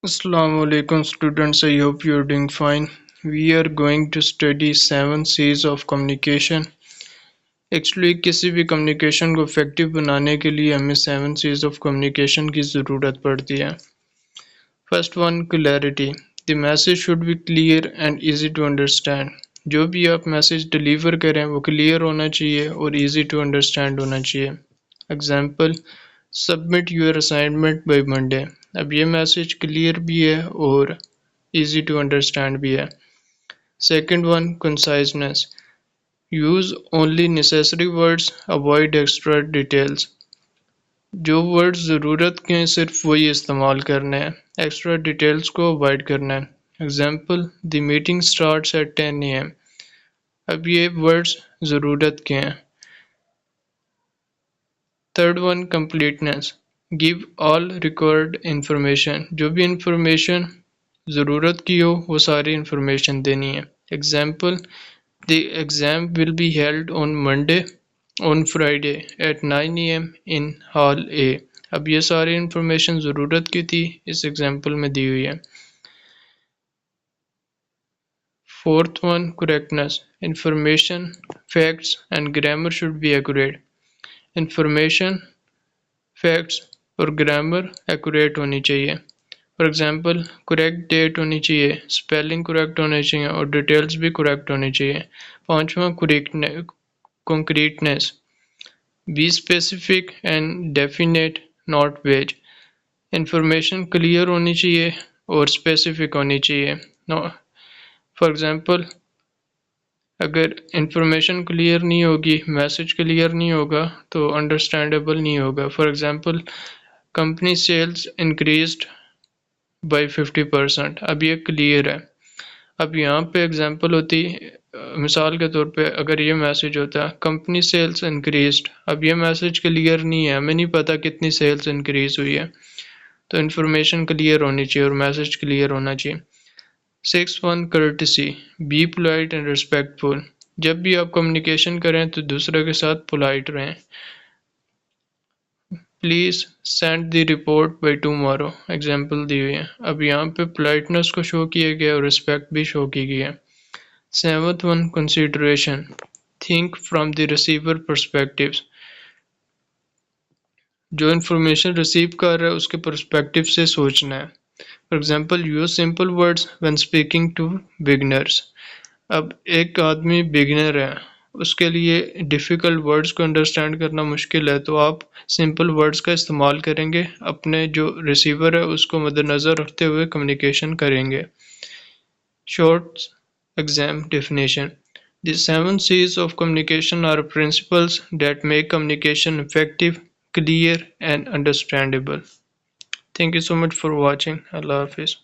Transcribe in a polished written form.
Assalamu alaikum students, I hope you are doing fine. We are going to study 7 C's of communication. Actually किसी भी communication को effective बनाने के लिए हमें 7 C's of communication की ज़रूरत पड़ती है. First one, clarity. The message should be clear and easy to understand. जो भी आप मैसेज डिलीवर करें वो क्लियर होना चाहिए और easy to understand होना चाहिए. Example, submit your assignment by Monday. अब ये मैसेज क्लियर भी है और easy to understand भी है. Second one, conciseness. Use only necessary words, avoid extra details. जो वर्ड्स ज़रूरत के हैं सिर्फ वही इस्तेमाल करने हैं, एक्स्ट्रा डिटेल्स को अवॉइड करना है. Example, the meeting starts at 10 AM. अब ये वर्ड्स ज़रूरत के हैं. Third one, completeness. Give all required information. जो भी इंफॉर्मेशन ज़रूरत की हो वो सारी इंफॉर्मेशन देनी है. Example, the exam will be held on Monday on Friday at 9 AM in Hall A. अब ये सारी इंफॉर्मेशन ज़रूरत की थी, इस एग्जाम्पल में दी हुई है. Fourth one, correctness. Information, facts and grammar should be accurate. Information, facts और ग्रामर एक्यूरेट होनी चाहिए. फॉर एग्जाम्पल, करेक्ट डेट होनी चाहिए, स्पेलिंग करेक्ट होनी चाहिए और डिटेल्स भी करेक्ट होनी चाहिए. पांचवा, concreteness. Be specific and definite, not vague. Information clear होनी चाहिए और स्पेसिफिक होनी चाहिए. फॉर एग्जांपल, अगर इंफॉर्मेशन क्लियर नहीं होगी, मैसेज क्लियर नहीं होगा तो अंडरस्टैंडेबल नहीं होगा. For example, company sales increased by 50%. अब ये क्लियर है. अब यहाँ पे एग्जांपल होती, मिसाल के तौर पे अगर ये मैसेज होता कंपनी सेल्स इंक्रीज्ड. अब ये मैसेज क्लियर नहीं है, हमें नहीं पता कितनी सेल्स इंक्रीज हुई है, तो इन्फॉर्मेशन क्लियर होनी चाहिए और मैसेज क्लियर होना चाहिए. Six one, courtesy. Be polite and respectful. जब भी आप कम्युनिकेशन करें तो दूसरे के साथ पोलाइट रहें. Please send the report by tomorrow. Example दी हुई है. अब यहाँ पे पोलाइटनेस को शो किया गया और रिस्पेक्ट भी शो की गई है. Seventh one, consideration. Think from the receiver perspectives. जो इंफॉर्मेशन रिसीव कर रहा है उसके पर्सपेक्टिव से सोचना है. For example, use simple words when speaking to beginners. अब एक आदमी बिगनर है, उसके लिए डिफ़िकल्ट वर्ड्स को अंडरस्टैंड करना मुश्किल है, तो आप सिंपल वर्ड्स का इस्तेमाल करेंगे, अपने जो रिसीवर है उसको मद्देनज़र रखते हुए कम्युनिकेशन करेंगे. Short exam definition. The 7 C's of communication are principles that make communication effective, clear, and understandable. Thank you so much for watching. Allah Hafiz.